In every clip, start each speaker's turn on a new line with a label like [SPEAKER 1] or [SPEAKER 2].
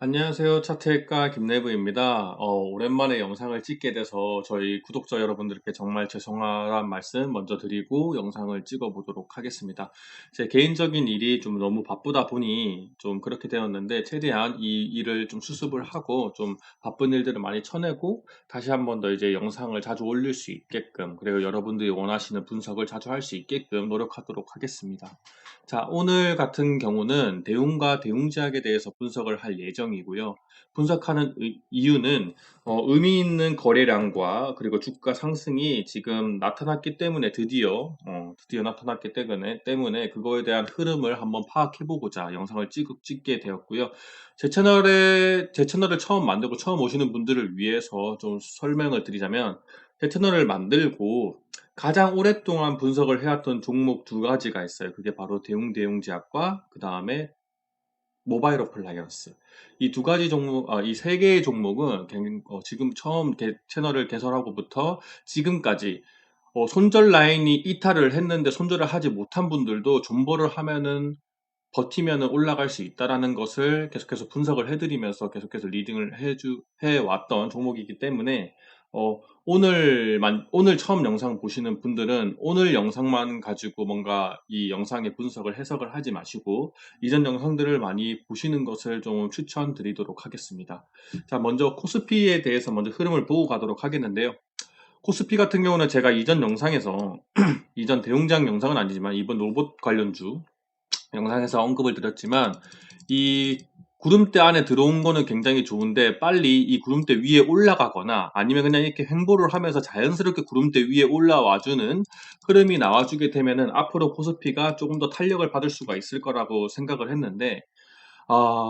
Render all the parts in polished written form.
[SPEAKER 1] 안녕하세요. 차트액가 김내부입니다. 오랜만에 영상을 찍게 돼서 저희 구독자 여러분들께 정말 죄송하다는 말씀 먼저 드리고 영상을 찍어 보도록 하겠습니다. 제 개인적인 일이 좀 너무 바쁘다 보니 좀 그렇게 되었는데 최대한 이 일을 좀 수습을 하고 좀 바쁜 일들을 많이 쳐내고 다시 한번 더 이제 영상을 자주 올릴 수 있게끔 그리고 여러분들이 원하시는 분석을 자주 할 수 있게끔 노력하도록 하겠습니다. 자, 오늘 같은 경우는 대웅과 대웅제약에 대해서 분석을 할 예정이고요. 분석하는 이유는 의미 있는 거래량과 그리고 주가 상승이 지금 나타났기 때문에 드디어 나타났기 때문에 그거에 대한 흐름을 한번 파악해보고자 영상을 찍게 되었고요. 제 채널을 처음 만들고 처음 오시는 분들을 위해서 좀 설명을 드리자면 제 채널을 만들고 가장 오랫동안 분석을 해왔던 종목 두 가지가 있어요. 그게 바로 대웅제약과 그 다음에 모바일 어플라이언스. 이 두 가지 종목, 이 세 개의 종목은 지금 처음 채널을 개설하고부터 지금까지 손절 라인이 이탈을 했는데 손절을 하지 못한 분들도 존버를 하면은 버티면은 올라갈 수 있다라는 것을 계속해서 분석을 해드리면서 계속해서 리딩을 해왔던 종목이기 때문에 오늘 처음 영상 보시는 분들은 오늘 영상만 가지고 뭔가 이 영상의 분석을 해석을 하지 마시고 이전 영상들을 많이 보시는 것을 좀 추천드리도록 하겠습니다. 자, 먼저 코스피에 대해서 먼저 흐름을 보고 가도록 하겠는데요. 코스피 같은 경우는 제가 이전 영상에서 이전 대웅장 영상은 아니지만 이번 로봇 관련주 영상에서 언급을 드렸지만 이 구름대 안에 들어온 거는 굉장히 좋은데 빨리 이 구름대 위에 올라가거나 아니면 그냥 이렇게 횡보를 하면서 자연스럽게 구름대 위에 올라와주는 흐름이 나와주게 되면은 앞으로 코스피가 조금 더 탄력을 받을 수가 있을 거라고 생각을 했는데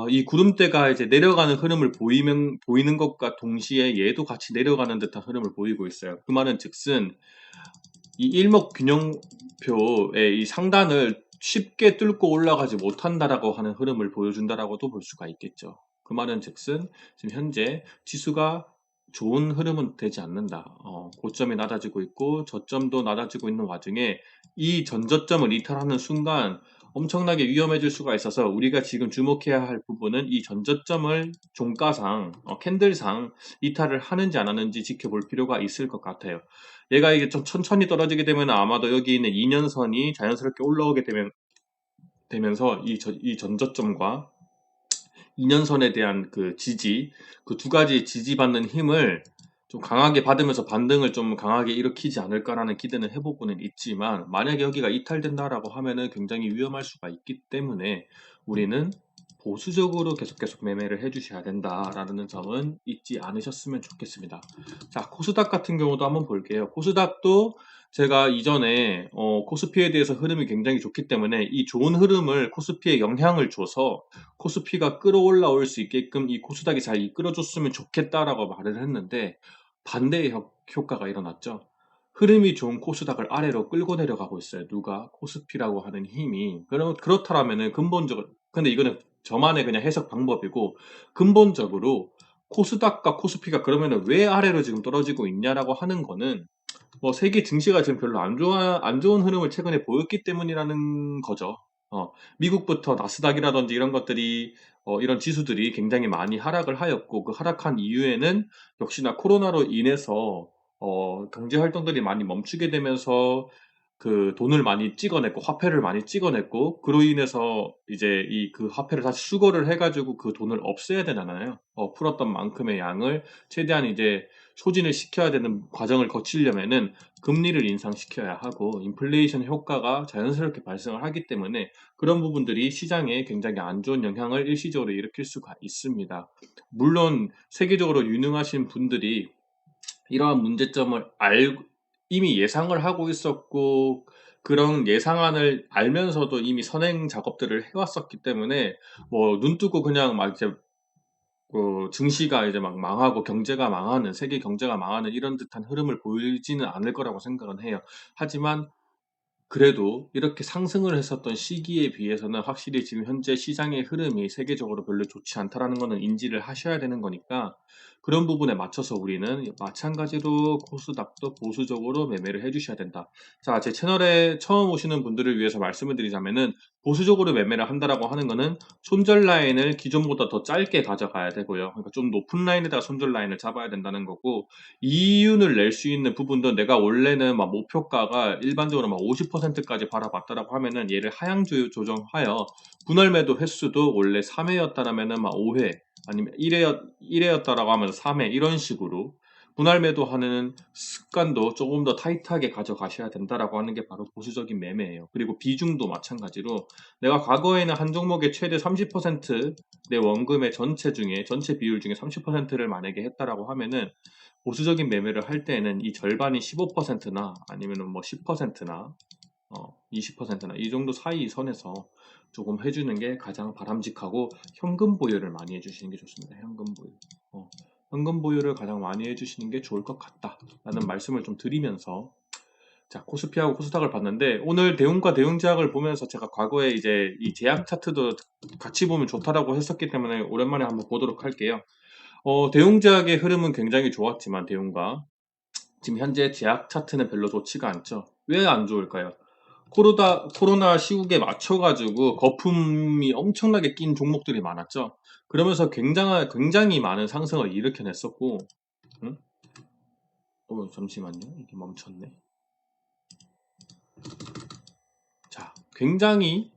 [SPEAKER 1] 이 구름대가 이제 내려가는 흐름을 보이는 것과 동시에 얘도 같이 내려가는 듯한 흐름을 보이고 있어요. 그 말은 즉슨 이 일목균형표의 이 상단을 쉽게 뚫고 올라가지 못한다라고 하는 흐름을 보여준다라고도 볼 수가 있겠죠. 그 말은 즉슨 지금 현재 지수가 좋은 흐름은 되지 않는다. 고점이 낮아지고 있고 저점도 낮아지고 있는 와중에 이 전저점을 이탈하는 순간 엄청나게 위험해질 수가 있어서 우리가 지금 주목해야 할 부분은 이 전저점을 종가상, 캔들상 이탈을 하는지 안 하는지 지켜볼 필요가 있을 것 같아요. 얘가 이게 좀 천천히 떨어지게 되면 아마도 여기 있는 2년선이 자연스럽게 올라오게 되면서 이 전저점과 2년선에 대한 그 지지, 그 두 가지 지지받는 힘을 좀 강하게 받으면서 반등을 좀 강하게 일으키지 않을까라는 기대는 해보고는 있지만 만약에 여기가 이탈된다라고 하면은 굉장히 위험할 수가 있기 때문에 우리는 보수적으로 계속 매매를 해주셔야 된다라는 점은 잊지 않으셨으면 좋겠습니다. 자, 코스닥 같은 경우도 한번 볼게요. 코스닥도 제가 이전에 코스피에 대해서 흐름이 굉장히 좋기 때문에 이 좋은 흐름을 코스피에 영향을 줘서 코스피가 끌어올라올 수 있게끔 이 코스닥이 잘 이끌어줬으면 좋겠다라고 말을 했는데 반대의 효과가 일어났죠. 흐름이 좋은 코스닥을 아래로 끌고 내려가고 있어요. 누가? 코스피라고 하는 힘이. 그렇다면은 근본적으로, 근데 이거는 저만의 그냥 해석 방법이고, 근본적으로 코스닥과 코스피가 그러면은 왜 아래로 지금 떨어지고 있냐라고 하는 거는 세계 증시가 지금 별로 안 좋은 흐름을 최근에 보였기 때문이라는 거죠. 미국부터 나스닥이라든지 이런 것들이, 이런 지수들이 굉장히 많이 하락을 하였고, 그 하락한 이유에는 역시나 코로나로 인해서, 경제 활동들이 많이 멈추게 되면서 그 돈을 많이 찍어냈고, 화폐를 많이 찍어냈고, 그로 인해서 이제 그 화폐를 다시 수거를 해가지고 그 돈을 없애야 되잖아요. 풀었던 만큼의 양을 최대한 이제 소진을 시켜야 되는 과정을 거치려면은 금리를 인상시켜야 하고 인플레이션 효과가 자연스럽게 발생을 하기 때문에 그런 부분들이 시장에 굉장히 안 좋은 영향을 일시적으로 일으킬 수가 있습니다. 물론 세계적으로 유능하신 분들이 이러한 문제점을 이미 예상을 하고 있었고 그런 예상안을 알면서도 이미 선행 작업들을 해왔었기 때문에 뭐 눈 뜨고 그냥 막 이제 증시가 이제 막 망하고 경제가 망하는, 세계 경제가 망하는 이런 듯한 흐름을 보이지는 않을 거라고 생각은 해요. 하지만 그래도 이렇게 상승을 했었던 시기에 비해서는 확실히 지금 현재 시장의 흐름이 세계적으로 별로 좋지 않다라는 거는 인지를 하셔야 되는 거니까 그런 부분에 맞춰서 우리는 마찬가지로 코스닥도 보수적으로 매매를 해주셔야 된다. 자, 제 채널에 처음 오시는 분들을 위해서 말씀을 드리자면은 보수적으로 매매를 한다라고 하는 거는 손절 라인을 기존보다 더 짧게 가져가야 되고요. 그러니까 좀 높은 라인에다가 손절 라인을 잡아야 된다는 거고, 이윤을 낼 수 있는 부분도 내가 원래는 막 목표가가 일반적으로 막 50%까지 바라봤다라고 하면은 얘를 하향 조정하여 분할 매도 횟수도 원래 3회였다라면은 막 5회 아니면 1회였다라고 하면 3회 이런 식으로 분할 매도하는 습관도 조금 더 타이트하게 가져가셔야 된다라고 하는 게 바로 보수적인 매매예요. 그리고 비중도 마찬가지로 내가 과거에는 한 종목의 최대 30%내 원금의 전체 비율 중에 30%를 만약에 했다라고 하면은 보수적인 매매를 할 때에는 이 절반이 15%나 아니면은 뭐 10%나 20%나 이 정도 사이 선에서 조금 해주는 게 가장 바람직하고, 현금 보유를 많이 해주시는 게 좋습니다. 현금 보유. 현금 보유를 가장 많이 해주시는 게 좋을 것 같다라는 말씀을 좀 드리면서, 자, 코스피하고 코스닥을 봤는데 오늘 대운과 대운제약을 보면서 제가 과거에 이제 이 제약 차트도 같이 보면 좋다라고 했었기 때문에 오랜만에 한번 보도록 할게요. 대운제약의 흐름은 굉장히 좋았지만 대운과 지금 현재 제약 차트는 별로 좋지가 않죠. 왜 안 좋을까요? 코로나 시국에 맞춰가지고 거품이 엄청나게 낀 종목들이 많았죠. 그러면서 굉장히 많은 상승을 일으켜냈었고, 응? 잠시만요. 이게 멈췄네. 자, 굉장히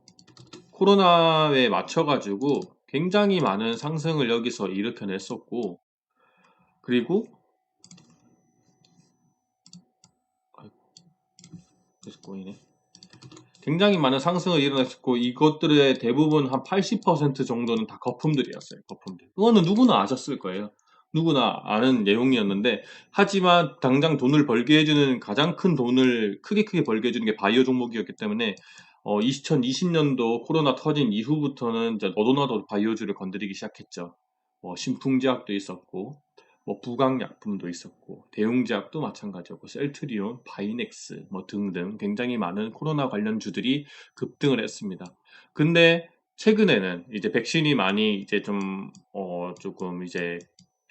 [SPEAKER 1] 코로나에 맞춰가지고 굉장히 많은 상승을 여기서 일으켜냈었고, 그리고 아이고, 계속 꼬이네. 굉장히 많은 상승을 일어났었고, 이것들의 대부분 한 80% 정도는 다 거품들이었어요. 거품들. 그거는 누구나 아셨을 거예요. 누구나 아는 내용이었는데, 하지만 당장 돈을 벌게 해주는, 가장 큰 돈을 크게 벌게 해주는 게 바이오 종목이었기 때문에 2020년도 코로나 터진 이후부터는 이제 너도나도 바이오주를 건드리기 시작했죠. 신풍제약도 있었고, 부강약품도 있었고, 대웅제약도 마찬가지였고, 셀트리온, 바이넥스 등등 굉장히 많은 코로나 관련주들이 급등을 했습니다. 근데 최근에는 이제 백신이 많이 이제 조금 이제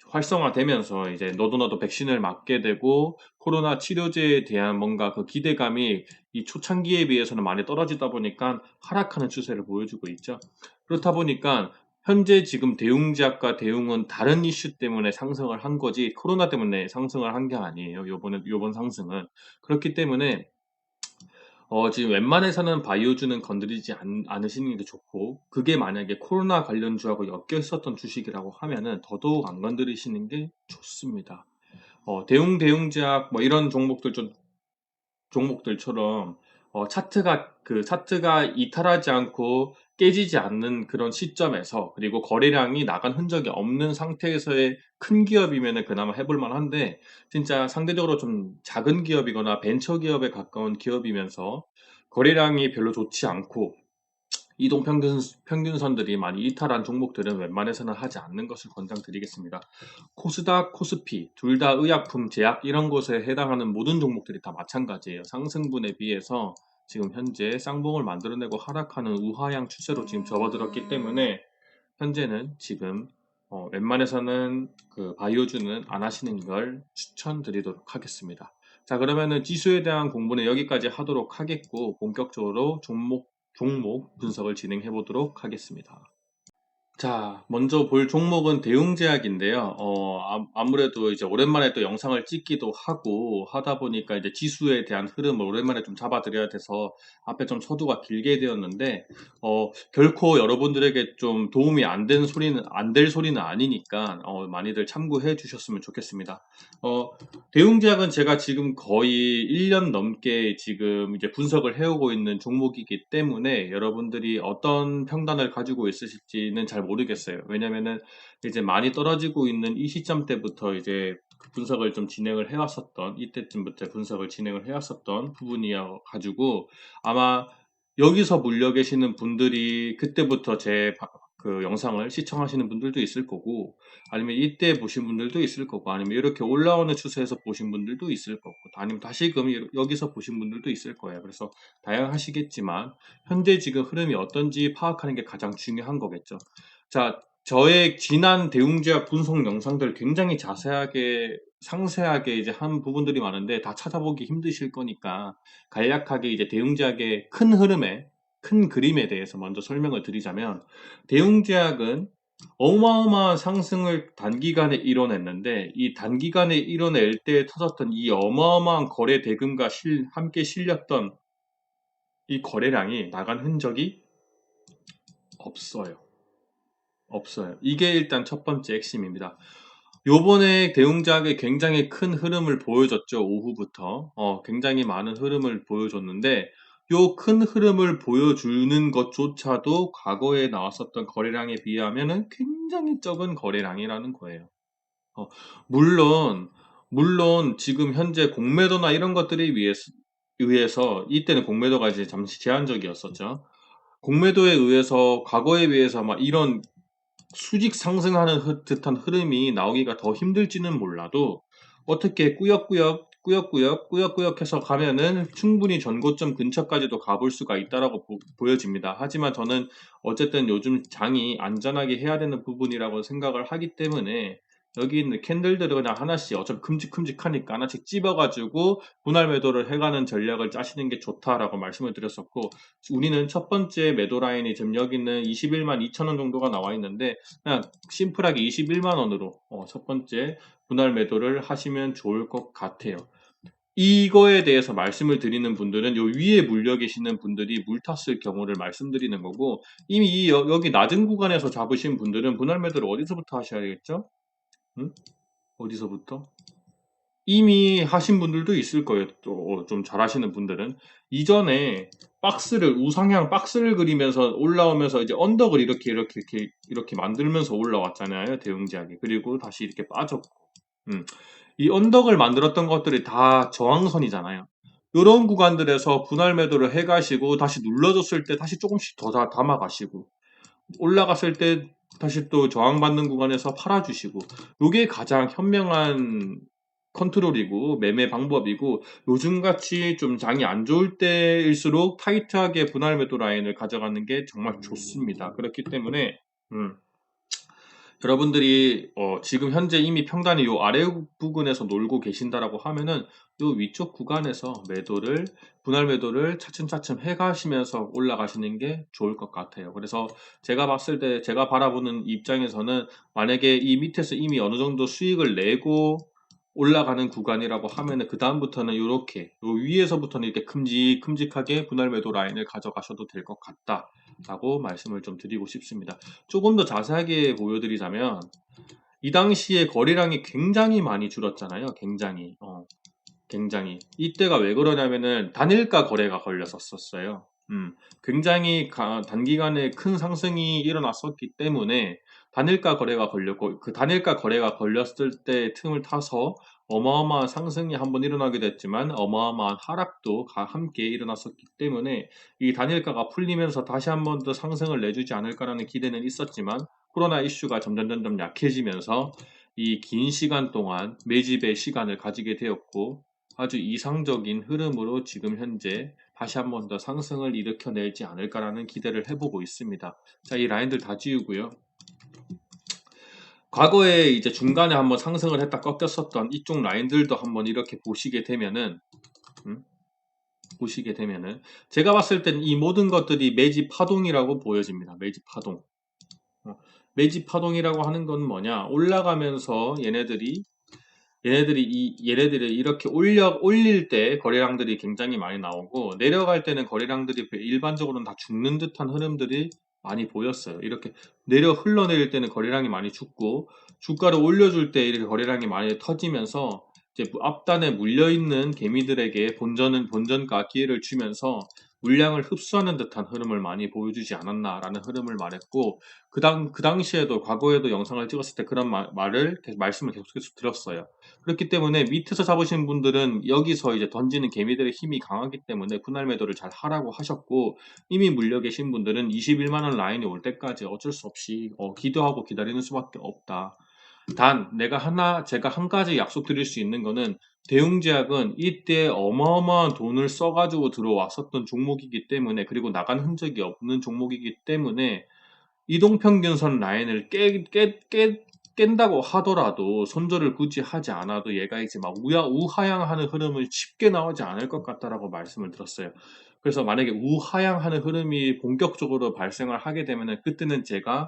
[SPEAKER 1] 활성화되면서 이제 너도나도 백신을 맞게 되고 코로나 치료제에 대한 뭔가 그 기대감이 이 초창기에 비해서는 많이 떨어지다 보니까 하락하는 추세를 보여주고 있죠. 그렇다 보니까 현재 지금 대웅제약과 대웅은 다른 이슈 때문에 상승을 한 거지 코로나 때문에 상승을 한 게 아니에요. 요번 상승은. 그렇기 때문에 지금 웬만해서는 바이오주는 건드리지 않으시는 게 좋고, 그게 만약에 코로나 관련주하고 엮여 있었던 주식이라고 하면은 더더욱 안 건드리시는 게 좋습니다. 대웅제약 이런 종목들처럼 차트가 이탈하지 않고 깨지지 않는 그런 시점에서, 그리고 거래량이 나간 흔적이 없는 상태에서의 큰 기업이면은 그나마 해볼 만한데, 진짜 상대적으로 좀 작은 기업이거나 벤처 기업에 가까운 기업이면서 거래량이 별로 좋지 않고 이동 평균선들이 많이 이탈한 종목들은 웬만해서는 하지 않는 것을 권장드리겠습니다. 코스닥, 코스피 둘 다 의약품, 제약 이런 곳에 해당하는 모든 종목들이 다 마찬가지예요. 상승분에 비해서 지금 현재 쌍봉을 만들어내고 하락하는 우하향 추세로 지금 접어들었기 때문에 현재는 지금 웬만해서는 그 바이오주는 안 하시는 걸 추천드리도록 하겠습니다. 자, 그러면은 지수에 대한 공부는 여기까지 하도록 하겠고, 본격적으로 종목 분석을 진행해 보도록 하겠습니다. 자, 먼저 볼 종목은 대웅제약인데요. 아무래도 이제 오랜만에 또 영상을 찍기도 하고 하다 보니까 이제 지수에 대한 흐름을 오랜만에 좀 잡아드려야 돼서 앞에 좀 서두가 길게 되었는데, 결코 여러분들에게 좀 도움이 안 될 소리는 아니니까, 많이들 참고해 주셨으면 좋겠습니다. 대웅제약은 제가 지금 거의 1년 넘게 지금 이제 분석을 해오고 있는 종목이기 때문에 여러분들이 어떤 평단을 가지고 있으실지는 잘 모르겠어요. 왜냐면은 이제 많이 떨어지고 있는 이 시점 때부터 이제 분석을 좀 진행을 해왔었던, 이때쯤부터 분석을 진행을 해왔었던 부분이어 가지고, 아마 여기서 물려 계시는 분들이 그때부터 그 영상을 시청하시는 분들도 있을 거고, 아니면 이때 보신 분들도 있을 거고, 아니면 이렇게 올라오는 추세에서 보신 분들도 있을 거고, 아니면 다시금 여기서 보신 분들도 있을 거예요. 그래서 다양하시겠지만 현재 지금 흐름이 어떤지 파악하는 게 가장 중요한 거겠죠. 자, 저의 지난 대웅제약 분석 영상들 굉장히 자세하게 상세하게 이제 한 부분들이 많은데 다 찾아보기 힘드실 거니까 간략하게 이제 대웅제약의 큰 흐름에 큰 그림에 대해서 먼저 설명을 드리자면, 대웅제약은 어마어마한 상승을 단기간에 이뤄냈는데, 이 단기간에 이뤄낼 때 터졌던 이 어마어마한 거래 대금과 함께 실렸던 이 거래량이 나간 흔적이 없어요. 없어요. 이게 일단 첫 번째 핵심입니다. 요번에 대웅작이 굉장히 큰 흐름을 보여줬죠. 오후부터. 굉장히 많은 흐름을 보여줬는데, 요 큰 흐름을 보여주는 것조차도 과거에 나왔었던 거래량에 비하면은 굉장히 적은 거래량이라는 거예요. 어, 물론, 물론 지금 현재 공매도나 이런 것들에 의해서 이때는 공매도가 이제 잠시 제한적이었었죠. 공매도에 의해서 과거에 비해서 막 이런 수직 상승하는 듯한 흐름이 나오기가 더 힘들지는 몰라도, 어떻게 꾸역꾸역 해서 가면은 충분히 전고점 근처까지도 가볼 수가 있다라고 보여집니다. 하지만 저는 어쨌든 요즘 장이 안전하게 해야 되는 부분이라고 생각을 하기 때문에, 여기 있는 캔들들을 그냥 하나씩 어차피 큼직큼직하니까 하나씩 찝어가지고 분할 매도를 해가는 전략을 짜시는 게 좋다라고 말씀을 드렸었고, 우리는 첫 번째 매도 라인이 지금 여기는 21만 2천 원 정도가 나와 있는데, 그냥 심플하게 21만 원으로 첫 번째 분할 매도를 하시면 좋을 것 같아요. 이거에 대해서 말씀을 드리는 분들은 요 위에 물려 계시는 분들이 물탔을 경우를 말씀드리는 거고, 이미 여기 낮은 구간에서 잡으신 분들은 분할 매도를 어디서부터 하셔야겠죠? 응? 어디서부터? 이미 하신 분들도 있을 거예요. 또 좀 잘하시는 분들은 이전에 우상향 박스를 그리면서 올라오면서 이제 언덕을 이렇게 만들면서 올라왔잖아요. 대웅제약이. 그리고 다시 이렇게 빠졌고, 음. 이 언덕을 만들었던 것들이 다 저항선이잖아요. 이런 구간들에서 분할 매도를 해가시고 다시 눌러줬을 때 다시 조금씩 더 담아가시고, 올라갔을 때 다시 또 저항받는 구간에서 팔아주시고, 요게 가장 현명한 컨트롤이고 매매 방법이고, 요즘같이 좀 장이 안 좋을 때일수록 타이트하게 분할 매도 라인을 가져가는 게 정말 좋습니다. 그렇기 때문에 여러분들이 지금 현재 이미 평단이 요 아래 부분에서 놀고 계신다라고 하면은, 요 위쪽 구간에서 분할 매도를 차츰차츰 해가시면서 올라가시는 게 좋을 것 같아요. 그래서 제가 봤을 때, 제가 바라보는 입장에서는, 만약에 이 밑에서 이미 어느 정도 수익을 내고 올라가는 구간이라고 하면은, 그 다음부터는 요렇게 요 위에서부터는 이렇게 큼직큼직하게 분할 매도 라인을 가져가셔도 될 것 같다라고 말씀을 좀 드리고 싶습니다. 조금 더 자세하게 보여드리자면, 이 당시에 거래량이 굉장히 많이 줄었잖아요. 굉장히. 이때가 왜 그러냐면은 단일가 거래가 걸렸었어요. 굉장히 단기간에 큰 상승이 일어났었기 때문에 단일가 거래가 걸렸고, 그 단일가 거래가 걸렸을 때 틈을 타서 어마어마한 상승이 한번 일어나게 됐지만, 어마어마한 하락도 함께 일어났었기 때문에, 이 단일가가 풀리면서 다시 한번 더 상승을 내주지 않을까라는 기대는 있었지만, 코로나 이슈가 점점 약해지면서 이 긴 시간 동안 매집의 시간을 가지게 되었고, 아주 이상적인 흐름으로 지금 현재 다시 한번 더 상승을 일으켜내지 않을까라는 기대를 해보고 있습니다. 자, 이 라인들 다 지우고요. 과거에 이제 중간에 한번 상승을 했다 꺾였었던 이쪽 라인들도 한번 이렇게 음? 보시게 되면은, 제가 봤을 때는 이 모든 것들이 매집 파동이라고 보여집니다. 매집 파동. 매집 파동이라고 하는 건 뭐냐? 올라가면서 얘네들이 이렇게 올릴 때 거래량들이 굉장히 많이 나오고, 내려갈 때는 거래량들이 일반적으로는 다 죽는 듯한 흐름들이 많이 보였어요. 이렇게 흘러내릴 때는 거래량이 많이 죽고, 주가를 올려줄 때 이렇게 거래량이 많이 터지면서 이제 앞단에 물려있는 개미들에게 본전가 기회를 주면서 물량을 흡수하는 듯한 흐름을 많이 보여주지 않았나라는 흐름을 말했고, 그 당시에도, 과거에도 영상을 찍었을 때 그런 말씀을 계속해서 드렸어요. 그렇기 때문에 밑에서 잡으신 분들은 여기서 이제 던지는 개미들의 힘이 강하기 때문에 분할 매도를 잘 하라고 하셨고, 이미 물려 계신 분들은 21만 원 라인이 올 때까지 어쩔 수 없이 기도하고 기다리는 수밖에 없다. 단 제가 한 가지 약속드릴 수 있는 거는, 대웅제약은 이때 어마어마한 돈을 써가지고 들어왔었던 종목이기 때문에, 그리고 나간 흔적이 없는 종목이기 때문에, 이동평균선 라인을 깬다고 하더라도 손절을 굳이 하지 않아도 얘가 이제 막 우하향하는 흐름을 쉽게 나오지 않을 것 같다라고 말씀을 드렸어요. 그래서 만약에 우하향하는 흐름이 본격적으로 발생을 하게 되면은 그때는 제가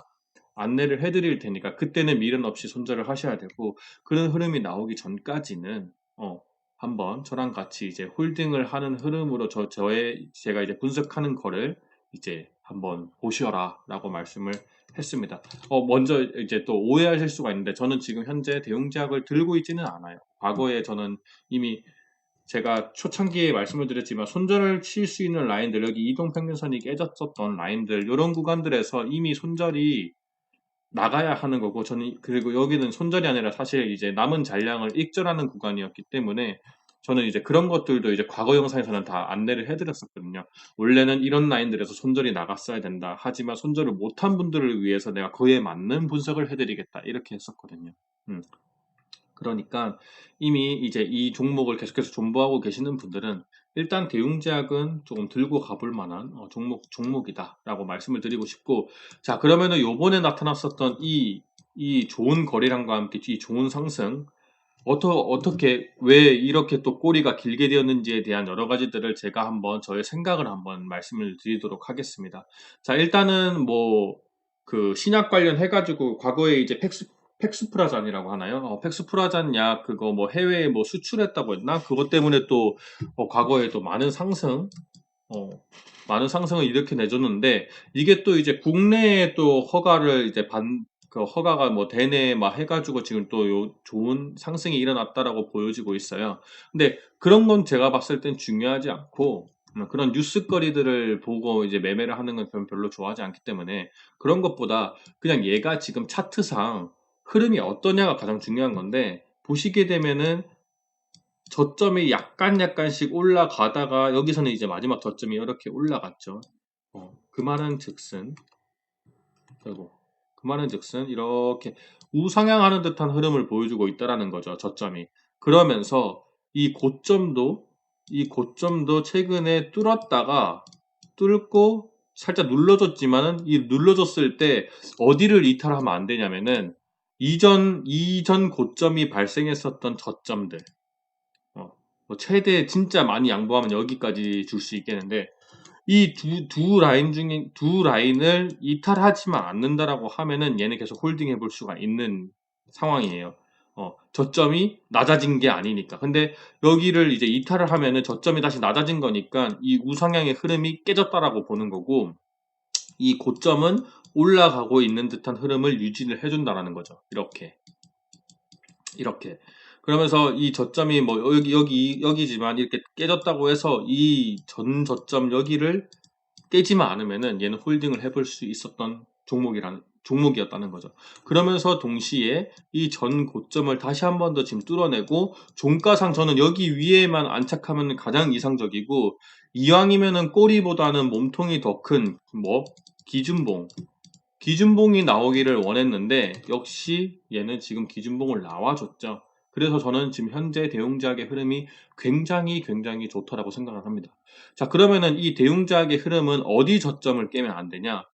[SPEAKER 1] 안내를 해드릴 테니까 그때는 미련 없이 손절을 하셔야 되고, 그런 흐름이 나오기 전까지는 한번 저랑 같이 이제 홀딩을 하는 흐름으로 제가 이제 분석하는 거를 이제 한번 보셔라라고 말씀을 했습니다. 먼저 이제 또 오해하실 수가 있는데, 저는 지금 현재 대웅제약을 들고 있지는 않아요. 과거에 저는 이미 제가 초창기에 말씀을 드렸지만 손절을 칠 수 있는 라인들, 여기 이동평균선이 깨졌었던 라인들, 이런 구간들에서 이미 손절이 나가야 하는 거고, 저는 그리고 여기는 손절이 아니라 사실 이제 남은 잔량을 익절하는 구간이었기 때문에 저는 이제 그런 것들도 이제 과거 영상에서는 다 안내를 해드렸었거든요. 원래는 이런 라인들에서 손절이 나갔어야 된다. 하지만 손절을 못한 분들을 위해서 내가 그에 맞는 분석을 해드리겠다. 이렇게 했었거든요. 그러니까 이미 이제 이 종목을 계속해서 존버하고 계시는 분들은 일단 대웅제약은 조금 들고 가볼 만한 종목이다라고 말씀을 드리고 싶고, 자, 그러면은 요번에 나타났었던 이 좋은 거래량과 함께 이 좋은 상승, 어떻게 왜 이렇게 또 꼬리가 길게 되었는지에 대한 여러 가지들을 제가 한번 저의 생각을 한번 말씀을 드리도록 하겠습니다. 자, 일단은 뭐 그 신약 관련해 가지고 과거에 이제 팩스프라잔이라고 하나요? 팩스프라잔 약 그거 뭐 해외에 뭐 수출했다고 했나? 그것 때문에 또 과거에 또 어, 많은 상승을 일으켜 내줬는데, 이게 또 이제 국내에 또 허가를 이제 그 허가가 뭐 대내 막 해가지고 지금 또 좋은 상승이 일어났다라고 보여지고 있어요. 근데 그런 건 제가 봤을 땐 중요하지 않고, 그런 뉴스거리들을 보고 이제 매매를 하는 건 별로 좋아하지 않기 때문에, 그런 것보다 그냥 얘가 지금 차트상 흐름이 어떠냐가 가장 중요한 건데, 보시게 되면은 저점이 약간씩 올라가다가 여기서는 이제 마지막 저점이 이렇게 올라갔죠. 그 말은 즉슨, 그리고 그 말은 즉슨 이렇게 우상향하는 듯한 흐름을 보여주고 있다라는 거죠. 저점이. 그러면서 이 고점도 최근에 뚫고 살짝 눌러줬지만은, 이 눌러줬을 때 어디를 이탈하면 안 되냐면은 이전 고점이 발생했었던 저점들, 뭐 최대 진짜 많이 양보하면 여기까지 줄 수 있겠는데, 이 두 라인을 이탈하지만 않는다라고 하면은 얘는 계속 홀딩해 볼 수가 있는 상황이에요. 저점이 낮아진 게 아니니까. 근데 여기를 이제 이탈을 하면은 저점이 다시 낮아진 거니까 이 우상향의 흐름이 깨졌다라고 보는 거고, 이 고점은 올라가고 있는 듯한 흐름을 유지를 해준다라는 거죠. 이렇게. 그러면서 이 저점이 뭐 여기지만 이렇게 깨졌다고 해서 이 전 저점 여기를 깨지만 않으면은 얘는 홀딩을 해볼 수 있었던 종목이었다는 거죠. 그러면서 동시에 이 전 고점을 다시 한 번 더 지금 뚫어내고, 종가상 저는 여기 위에만 안착하면 가장 이상적이고, 이왕이면은 꼬리보다는 몸통이 더 큰 뭐 기준봉이 나오기를 원했는데, 역시 얘는 지금 기준봉을 나와줬죠. 그래서 저는 지금 현재 대웅제약의 흐름이 굉장히 좋다라고 생각을 합니다. 자, 그러면은 이 대웅제약의 흐름은 어디 저점을 깨면 안 되냐?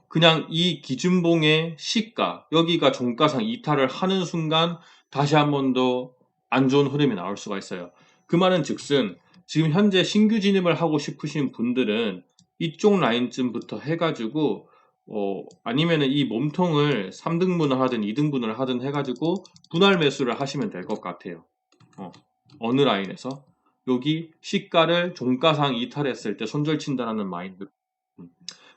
[SPEAKER 1] 그냥 이 기준봉의 시가, 여기가 종가상 이탈을 하는 순간 다시 한 번 더 안 좋은 흐름이 나올 수가 있어요. 그 말은 즉슨 지금 현재 신규 진입을 하고 싶으신 분들은 이쪽 라인쯤부터 해가지고, 아니면은 이 몸통을 3등분을 하든 2등분을 하든 해가지고 분할 매수를 하시면 될 것 같아요. 어느 라인에서 여기 시가를 종가상 이탈했을 때 손절 친다라는 마인드.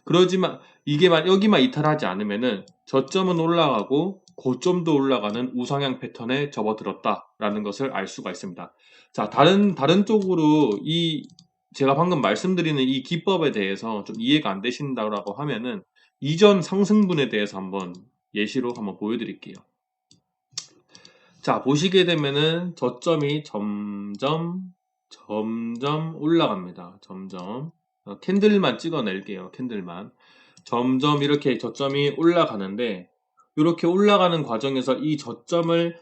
[SPEAKER 1] 그러지만 여기만 이탈하지 않으면은 저점은 올라가고 고점도 올라가는 우상향 패턴에 접어들었다라는 것을 알 수가 있습니다. 자, 다른 쪽으로 제가 방금 말씀드리는 이 기법에 대해서 좀 이해가 안 되신다고 하면은 이전 상승분에 대해서 한번 예시로 한번 보여드릴게요. 자, 보시게 되면은 저점이 점점 올라갑니다. 점점. 캔들만 찍어낼게요. 캔들만. 점점 이렇게 저점이 올라가는데, 이렇게 올라가는 과정에서 이 저점을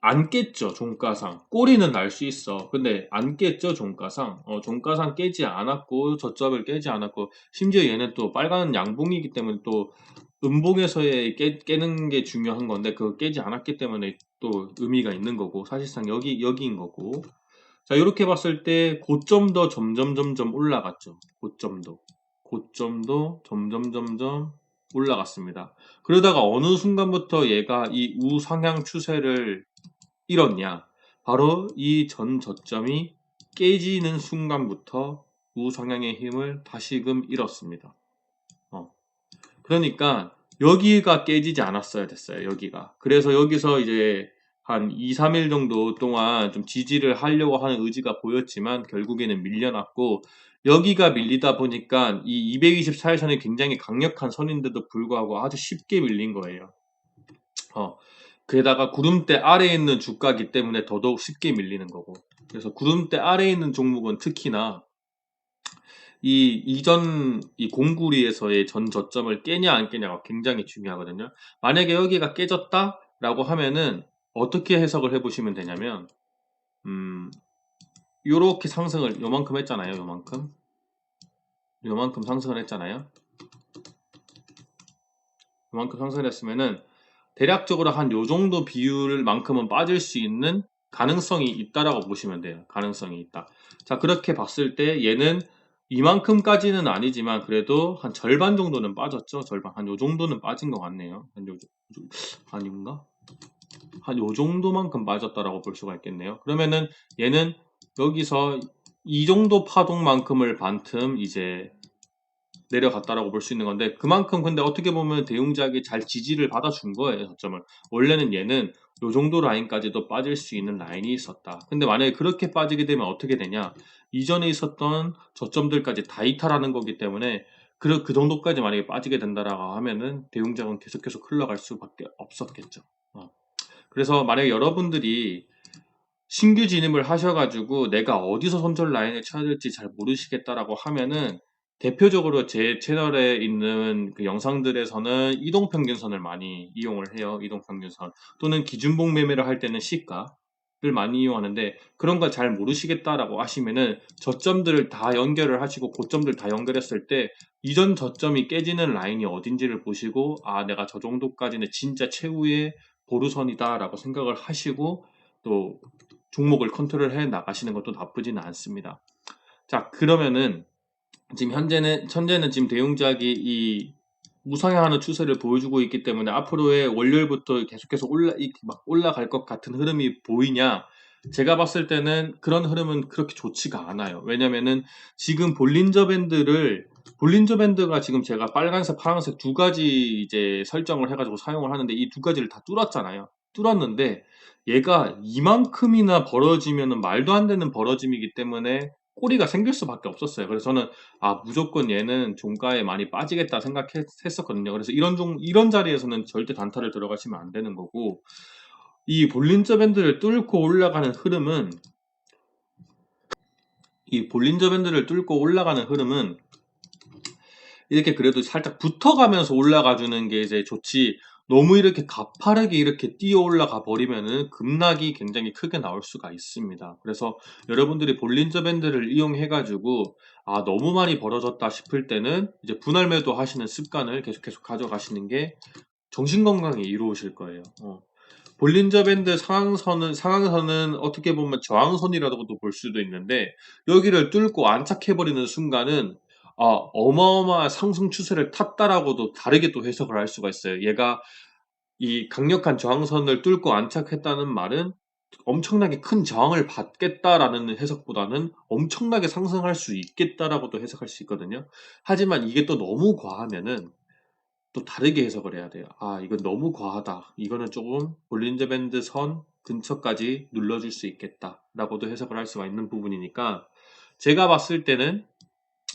[SPEAKER 1] 안 깼죠. 종가상. 꼬리는 날 수 있어. 근데 안 깼죠. 종가상. 종가상 깨지 않았고, 저점을 깨지 않았고, 심지어 얘는 또 빨간 양봉이기 때문에 또 음봉에서의 깨는 게 중요한 건데 그거 깨지 않았기 때문에 또 의미가 있는 거고 사실상 여기인 거고 자 이렇게 봤을 때 고점도 점점 올라갔죠. 고점도 점점 올라갔습니다. 그러다가 어느 순간부터 얘가 이 우상향 추세를 잃었냐 바로 이 전 저점이 깨지는 순간부터 우상향의 힘을 다시금 잃었습니다. 그러니까 여기가 깨지지 않았어야 됐어요. 여기가. 그래서 여기서 이제 한 2, 3일 정도 동안 좀 지지를 하려고 하는 의지가 보였지만 결국에는 밀려났고 여기가 밀리다 보니까 이 224일선이 굉장히 강력한 선인데도 불구하고 아주 쉽게 밀린 거예요. 게다가 구름대 아래에 있는 주가기 때문에 더더욱 쉽게 밀리는 거고 그래서 구름대 아래에 있는 종목은 특히나 이 공구리에서의 전 저점을 깨냐 안 깨냐가 굉장히 중요하거든요. 만약에 여기가 깨졌다라고 하면은 어떻게 해석을 해보시면 되냐면 요렇게 상승을 요만큼 했잖아요. 요만큼 상승을 했잖아요. 요만큼 상승을 했으면은 대략적으로 한 요 정도 비율만큼은 빠질 수 있는 가능성이 있다라고 보시면 돼요. 가능성이 있다. 자, 그렇게 봤을 때 얘는 이만큼까지는 아니지만 그래도 한 절반 정도는 빠졌죠. 절반. 한 요 정도는 빠진 것 같네요. 아닌가? 한 요 정도만큼 빠졌다라고 볼 수가 있겠네요. 그러면은 얘는 여기서 이 정도 파동만큼을 반틈 이제 내려갔다라고 볼 수 있는 건데 그만큼 근데 어떻게 보면 대웅작이 잘 지지를 받아준 거예요. 저점을. 원래는 얘는 요 정도 라인까지도 빠질 수 있는 라인이 있었다. 근데 만약에 그렇게 빠지게 되면 어떻게 되냐? 이전에 있었던 저점들까지 다 이탈하는 거기 때문에 그 정도까지 만약에 빠지게 된다라고 하면은 대웅작은 계속 흘러갈 수밖에 없었겠죠. 그래서 만약에 여러분들이 신규 진입을 하셔가지고 내가 어디서 손절 라인을 쳐야 될지 잘 모르시겠다라고 하면은 대표적으로 제 채널에 있는 그 영상들에서는 이동평균선을 많이 이용을 해요. 이동평균선 또는 기준봉 매매를 할 때는 시가를 많이 이용하는데 그런 걸 잘 모르시겠다라고 하시면은 저점들을 다 연결을 하시고 고점들 다 연결했을 때 이전 저점이 깨지는 라인이 어딘지를 보시고 아 내가 저 정도까지는 진짜 최후의 보루선이다라고 생각을 하시고 또 종목을 컨트롤해 나가시는 것도 나쁘지는 않습니다. 자, 그러면은 지금 현재는 지금 대웅작이 이 우상향하는 추세를 보여주고 있기 때문에 앞으로의 월요일부터 계속해서 막 올라갈 것 같은 흐름이 보이냐? 제가 봤을 때는 그런 흐름은 그렇게 좋지가 않아요. 왜냐면은 지금 볼린저 밴드가 지금 제가 빨간색, 파란색 두 가지 이제 설정을 해가지고 사용을 하는데 이 두 가지를 다 뚫었잖아요. 뚫었는데 얘가 이만큼이나 벌어지면은 말도 안 되는 벌어짐이기 때문에 꼬리가 생길 수밖에 없었어요. 그래서 저는 무조건 얘는 종가에 많이 빠지겠다 생각했었거든요. 그래서 이런 자리에서는 절대 단타를 들어가시면 안 되는 거고, 이 볼린저 밴드를 뚫고 올라가는 흐름은, 이 볼린저 밴드를 뚫고 올라가는 흐름은 이렇게 그래도 살짝 붙어가면서 올라가 주는 게 이제 좋지 너무 이렇게 가파르게 이렇게 뛰어 올라가 버리면은 급락이 굉장히 크게 나올 수가 있습니다. 그래서 여러분들이 볼린저 밴드를 이용해 가지고 너무 많이 벌어졌다 싶을 때는 이제 분할 매도 하시는 습관을 계속 가져가시는 게 정신 건강에 이로우실 거예요. 볼린저 밴드 상한선은 어떻게 보면 저항선이라고도 볼 수도 있는데 여기를 뚫고 안착해버리는 순간은 어마어마한 상승 추세를 탔다라고도 다르게 또 해석을 할 수가 있어요. 얘가 이 강력한 저항선을 뚫고 안착했다는 말은 엄청나게 큰 저항을 받겠다라는 해석보다는 엄청나게 상승할 수 있겠다라고도 해석할 수 있거든요. 하지만 이게 또 너무 과하면은 또 다르게 해석을 해야 돼요. 이건 너무 과하다. 이거는 조금 볼린저 밴드 선 근처까지 눌러줄 수 있겠다. 라고도 해석을 할 수가 있는 부분이니까 제가 봤을 때는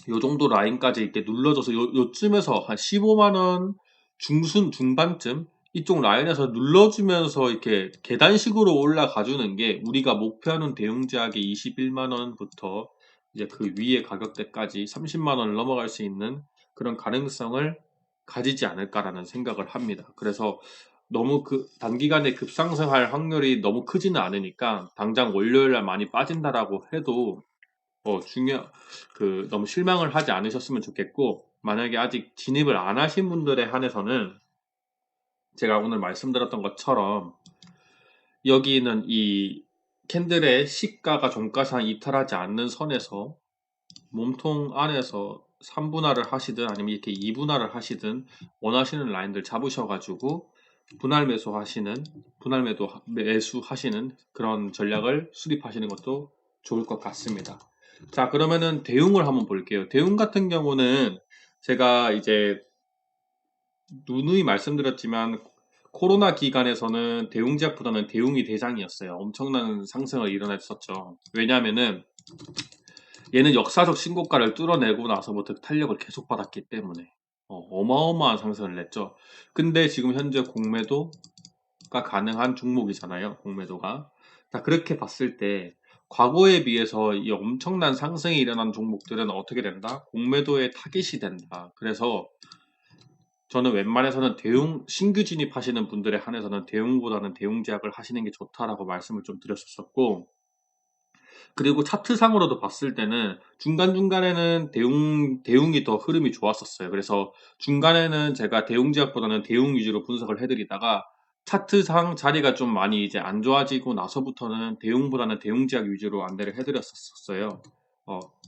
[SPEAKER 1] 요 정도 라인까지 이렇게 눌러줘서 요쯤에서 한 15만원 중반쯤 이쪽 라인에서 눌러주면서 이렇게 계단식으로 올라가 주는 게 우리가 목표하는 대웅제약의 21만원부터 이제 그 위의 가격대까지 30만원을 넘어갈 수 있는 그런 가능성을 가지지 않을까라는 생각을 합니다. 그래서 너무 단기간에 급상승할 확률이 너무 크지는 않으니까 당장 월요일날 많이 빠진다라고 해도 너무 실망을 하지 않으셨으면 좋겠고 만약에 아직 진입을 안 하신 분들에 한해서는 제가 오늘 말씀드렸던 것처럼 여기는 이 캔들의 시가가 종가상 이탈하지 않는 선에서 몸통 안에서 3분할을 하시든 아니면 이렇게 2분할을 하시든 원하시는 라인들 잡으셔가지고 분할 매수 하시는 그런 전략을 수립하시는 것도 좋을 것 같습니다. 자, 그러면은 대웅을 한번 볼게요. 대웅 같은 경우는 제가 이제 누누이 말씀드렸지만 코로나 기간에서는 대웅제약보다는 대웅이 대장이었어요. 엄청난 상승을 일어났었죠. 왜냐하면은 얘는 역사적 신고가를 뚫어내고 나서부터 탄력을 계속 받았기 때문에 어마어마한 상승을 냈죠. 근데 지금 현재 공매도가 가능한 종목이잖아요. 공매도가. 자, 그렇게 봤을 때 과거에 비해서 이 엄청난 상승이 일어난 종목들은 어떻게 된다? 공매도에 타깃이 된다. 그래서 저는 웬만해서는 대웅 신규 진입하시는 분들에 한해서는 대웅보다는 대웅제약을 하시는 게 좋다라고 말씀을 좀 드렸었고, 그리고 차트상으로도 봤을 때는 중간중간에는 대웅이 더 흐름이 좋았었어요. 그래서 중간에는 제가 대웅제약보다는 대웅 위주로 분석을 해드리다가 차트상 자리가 좀 많이 이제 안 좋아지고 나서부터는 대웅보다는 대웅제약 위주로 안내를 해드렸었어요.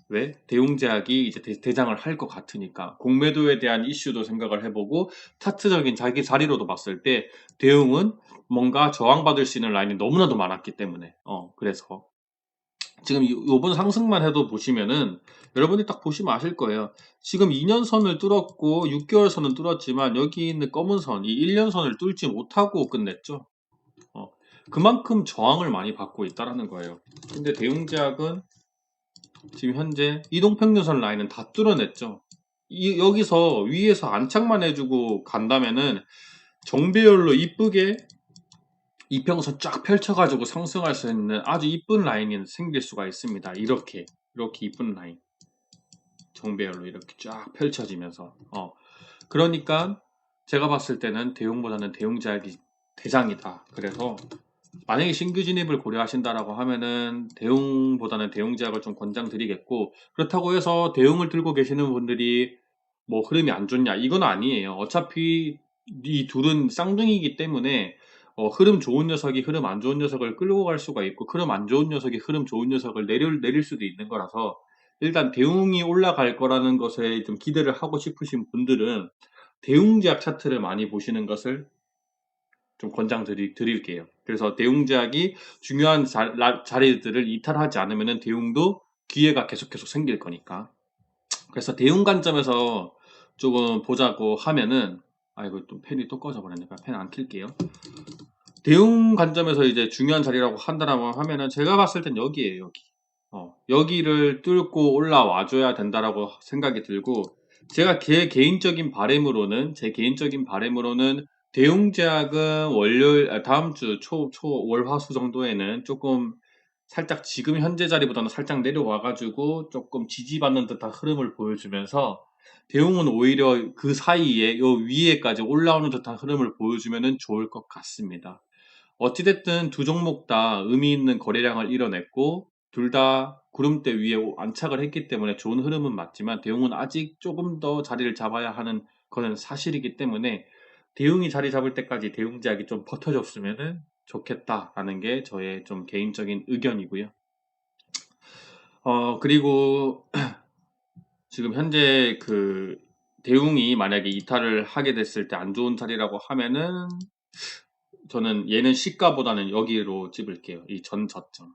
[SPEAKER 1] 왜? 대웅제약이 이제 대장을 할 것 같으니까. 공매도에 대한 이슈도 생각을 해보고 차트적인 자기 자리로도 봤을 때 대웅은 뭔가 저항받을 수 있는 라인이 너무나도 많았기 때문에 그래서 지금 요번 상승만 해도 보시면은 여러분이 딱 보시면 아실 거예요. 지금 2년선을 뚫었고 6개월선은 뚫었지만 여기 있는 검은 선, 이 1년선을 뚫지 못하고 끝냈죠. 어, 그만큼 저항을 많이 받고 있다라는 거예요. 근데 대웅제약은 지금 현재 이동평균선 라인은 다 뚫어냈죠. 여기서 위에서 안착만 해주고 간다면은 정배열로 이쁘게 이평선 쫙 펼쳐가지고 상승할 수 있는 아주 이쁜 라인이 생길 수가 있습니다. 이렇게 이쁜 라인 정배열로 이렇게 쫙 펼쳐지면서 그러니까 제가 봤을 때는 대웅보다는 대웅제약이 대장이다. 그래서 만약에 신규 진입을 고려하신다라고 하면은 대웅보다는 대웅제약을 좀 권장드리겠고, 그렇다고 해서 대웅을 들고 계시는 분들이 뭐 흐름이 안 좋냐, 이건 아니에요. 어차피 이 둘은 쌍둥이이기 때문에 흐름 좋은 녀석이 흐름 안 좋은 녀석을 끌고 갈 수가 있고, 흐름 안 좋은 녀석이 흐름 좋은 녀석을 내릴 수도 있는 거라서, 일단 대웅이 올라갈 거라는 것에 좀 기대를 하고 싶으신 분들은 대웅제약 차트를 많이 보시는 것을 좀 드릴게요. 그래서 대웅제약이 중요한 자리들을 이탈하지 않으면 대웅도 기회가 계속 생길 거니까. 그래서 대웅 관점에서 조금 보자고 하면은, 아이고, 또 펜이 또 꺼져버렸네. 펜 안 킬게요. 대웅 관점에서 이제 중요한 자리라고 한다라고 하면은 제가 봤을 땐 여기에요, 여기. 여기를 뚫고 올라와줘야 된다라고 생각이 들고, 제가 제 개인적인 바램으로는 대웅제약은 다음 주 월화수 정도에는 조금 살짝 지금 현재 자리보다는 살짝 내려와가지고 조금 지지받는 듯한 흐름을 보여주면서 대웅은 오히려 그 사이에 요 위에까지 올라오는 듯한 흐름을 보여주면 좋을 것 같습니다. 어찌됐든 두 종목 다 의미 있는 거래량을 이뤄냈고 둘 다 구름대 위에 안착을 했기 때문에 좋은 흐름은 맞지만 대웅은 아직 조금 더 자리를 잡아야 하는 것은 사실이기 때문에 대웅이 자리 잡을 때까지 대웅제약이 좀 버텨줬으면 좋겠다라는 게 저의 좀 개인적인 의견이고요. 그리고 지금 현재 그 대웅이 만약에 이탈을 하게 됐을 때 안 좋은 자리라고 하면은 저는 얘는 시가보다는 여기로 찝을게요. 이 전 저점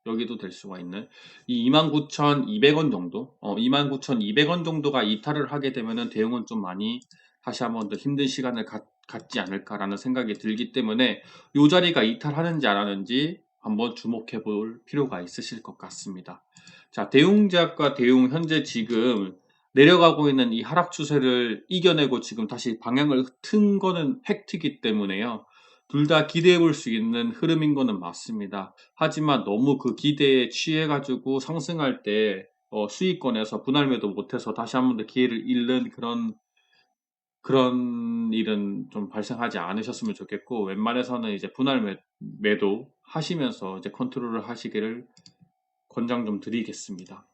[SPEAKER 1] 여기도 될 수가 있는 이 29,200원 정도 29,200원 정도가 이탈을 하게 되면은 대응은 좀 많이 다시 한번 더 힘든 시간을 갖지 않을까라는 생각이 들기 때문에 이 자리가 이탈하는지 안 하는지 한번 주목해 볼 필요가 있으실 것 같습니다. 자, 대웅제약과 대웅 현재 지금 내려가고 있는 이 하락 추세를 이겨내고 지금 다시 방향을 튼 거는 팩트이기 때문에요. 둘 다 기대해 볼 수 있는 흐름인 거는 맞습니다. 하지만 너무 그 기대에 취해가지고 상승할 때 수익권에서 분할매도 못해서 다시 한번 더 기회를 잃는 그런 일은 좀 발생하지 않으셨으면 좋겠고, 웬만해서는 이제 매도 하시면서 이제 컨트롤을 하시기를 권장 좀 드리겠습니다.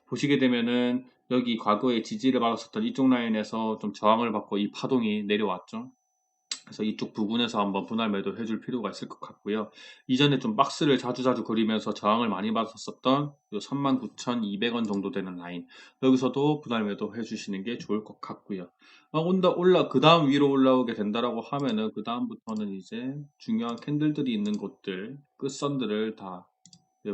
[SPEAKER 1] 보시게 되면은 여기 과거에 지지를 받았었던 이쪽 라인에서 좀 저항을 받고 이 파동이 내려왔죠. 그래서 이쪽 부분에서 한번 분할 매도 해줄 필요가 있을 것 같고요. 이전에 좀 박스를 자주자주 그리면서 저항을 많이 받았었던 39,200원 정도 되는 라인, 여기서도 분할 매도 해주시는 게 좋을 것 같고요. 그 다음 위로 올라오게 된다라고 하면은 그 다음부터는 이제 중요한 캔들들이 있는 곳들 끝선들을 다,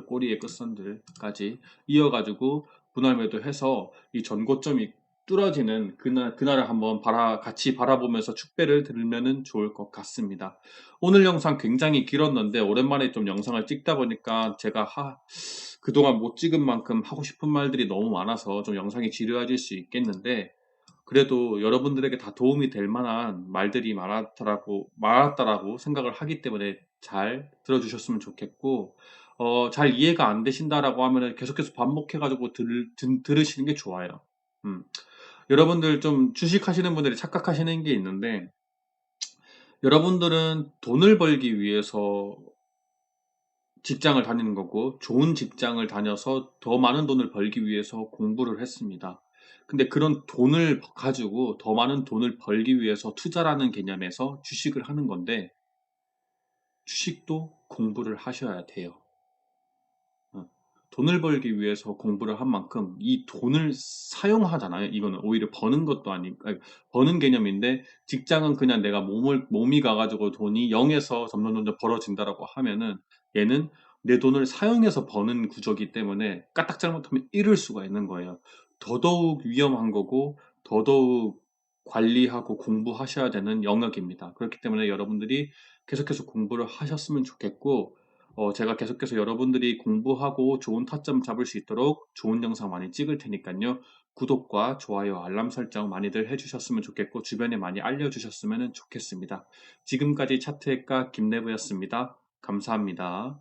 [SPEAKER 1] 꼬리의 끝선들까지 이어가지고 분할 매도해서 이 전고점이 뚫어지는 그날을 한번 같이 바라보면서 축배를 들으면 좋을 것 같습니다. 오늘 영상 굉장히 길었는데 오랜만에 좀 영상을 찍다 보니까 제가 그동안 못 찍은 만큼 하고 싶은 말들이 너무 많아서 좀 영상이 지루해질 수 있겠는데, 그래도 여러분들에게 다 도움이 될 만한 말들이 많았다라고 생각을 하기 때문에 잘 들어주셨으면 좋겠고, 잘 이해가 안 되신다라고 하면은 계속해서 반복해가지고 들으시는 게 좋아요. 음. 여러분들 좀 주식하시는 분들이 착각하시는 게 있는데, 여러분들은 돈을 벌기 위해서 직장을 다니는 거고, 좋은 직장을 다녀서 더 많은 돈을 벌기 위해서 공부를 했습니다. 근데 그런 돈을 가지고 더 많은 돈을 벌기 위해서 투자라는 개념에서 주식을 하는 건데, 주식도 공부를 하셔야 돼요. 어, 돈을 벌기 위해서 공부를 한 만큼 이 돈을 사용하잖아요. 이거는 오히려 버는 것도 아니, 버는 개념인데, 직장은 그냥 내가 몸이 가가지고 돈이 0에서 점점 벌어진다라고 하면은, 얘는 내 돈을 사용해서 버는 구조기 때문에 까딱 잘못하면 잃을 수가 있는 거예요. 더더욱 위험한 거고, 더더욱 관리하고 공부하셔야 되는 영역입니다. 그렇기 때문에 여러분들이 계속해서 공부를 하셨으면 좋겠고, 제가 계속해서 여러분들이 공부하고 좋은 타점 잡을 수 있도록 좋은 영상 많이 찍을 테니까요. 구독과 좋아요, 알람 설정 많이들 해주셨으면 좋겠고, 주변에 많이 알려주셨으면 좋겠습니다. 지금까지 차트의과 김내부였습니다. 감사합니다.